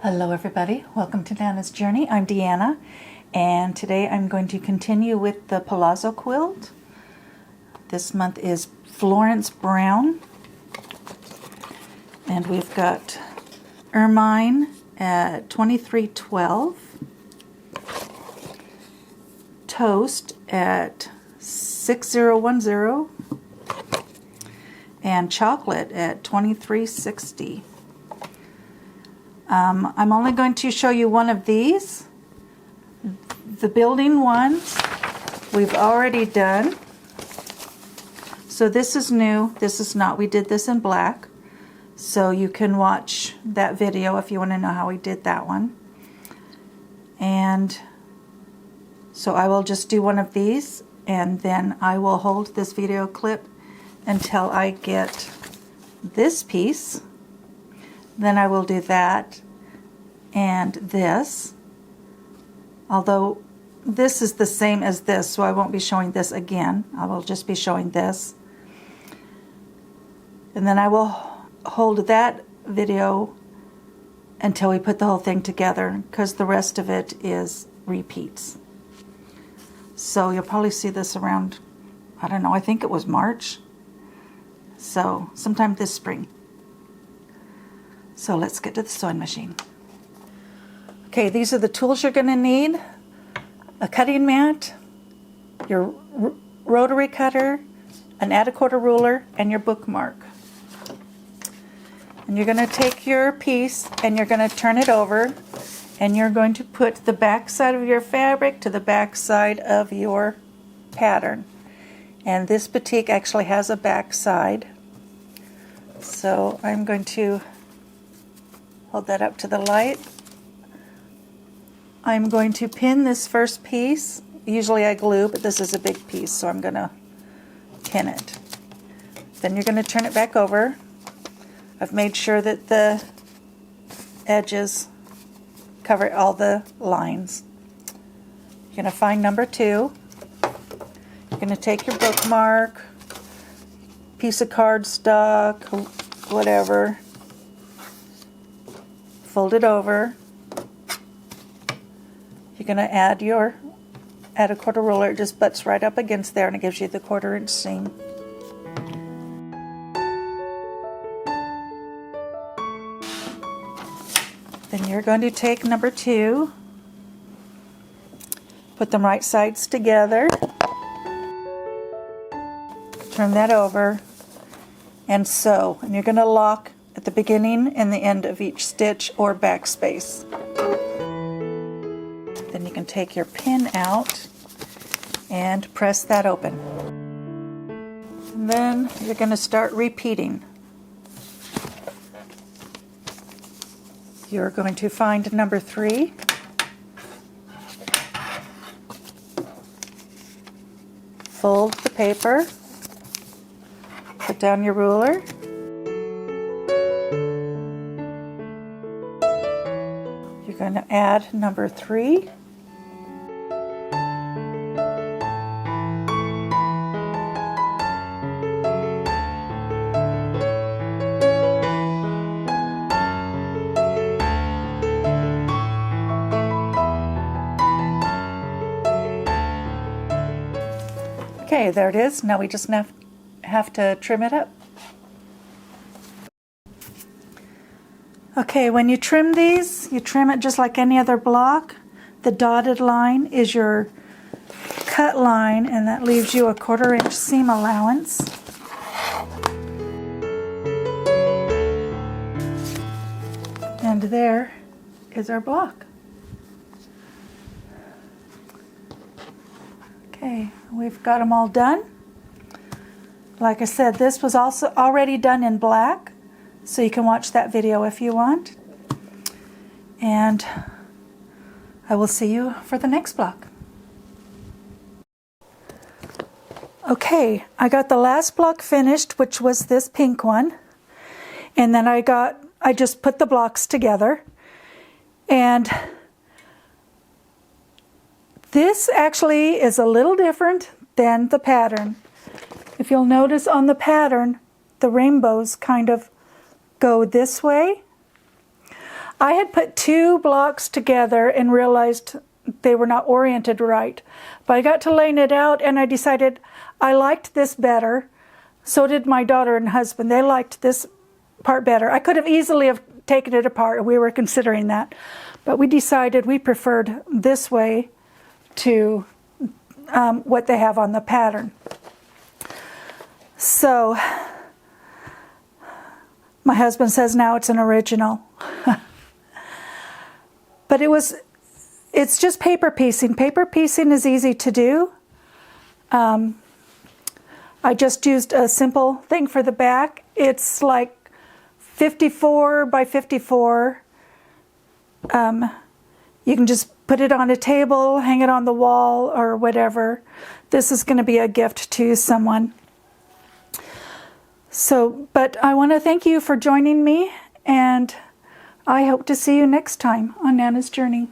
Hello everybody, welcome to Nana's Journey. I'm Deanna, and today I'm going to continue with the Palazzo Quilt. This month is Florence Brown, and we've got ermine at 2312, toast at 6010, and chocolate at 2360. I'm only going to show you one of these. The building ones we've already done. So this is new, this is not. We did this in black. So you can watch that video if you want to know how we did that one. And so I will just do one of these, and then I will hold this video clip until I get this piece. Then I will do that and this, although this is the same as this, so I won't be showing this again. I will just be showing this. And then I will hold that video until we put the whole thing together, because the rest of it is repeats. So you'll probably see this around, I don't know, I think it was March. So sometime this spring. So let's get to the sewing machine. Okay, these are the tools you're going to need. A cutting mat, your rotary cutter, an add-a-quarter ruler, and your bookmark. And you're going to take your piece and you're going to turn it over, and you're going to put the back side of your fabric to the back side of your pattern. And this batik actually has a back side. So I'm going to hold that up to the light. I'm going to pin this first piece. Usually I glue, but this is a big piece, so I'm going to pin it. Then you're going to turn it back over. I've made sure that the edges cover all the lines. You're going to find number 2. You're going to take your bookmark, piece of cardstock, whatever, fold it over. You're going to add a quarter ruler. It just butts right up against there, and it gives you the 1/4 inch seam. Then you're going to take number 2, put them right sides together, turn that over, and sew. And you're going to lock at the beginning and the end of each stitch or backspace. Then you can take your pin out and press that open. And then you're going to start repeating. You're going to find number 3. Fold the paper. Put down your ruler. You're going to add number 3. Okay, there it is. Now we just have to trim it up. Okay, when you trim these, you trim it just like any other block. The dotted line is your cut line, and that leaves you a 1/4 inch seam allowance. And there is our block. Okay, we've got them all done. Like I said, this was also already done in black, so you can watch that video if you want. And I will see you for the next block. Okay, I got the last block finished, which was this pink one. And then I just put the blocks together. And this actually is a little different than the pattern. If you'll notice on the pattern, the rainbows kind of go this way. I had put 2 blocks together and realized they were not oriented right. But I got to laying it out and I decided I liked this better. So did my daughter and husband. They liked this part better. I could have easily have taken it apart. We were considering that. But we decided we preferred this way to what they have on the pattern. So my husband says now it's an original. But it's just paper piecing. Paper piecing is easy to do. I just used a simple thing for the back. It's like 54 by 54. You can just put it on a table, hang it on the wall, or whatever. This is going to be a gift to someone. So, but I want to thank you for joining me, and I hope to see you next time on Nana's Journey.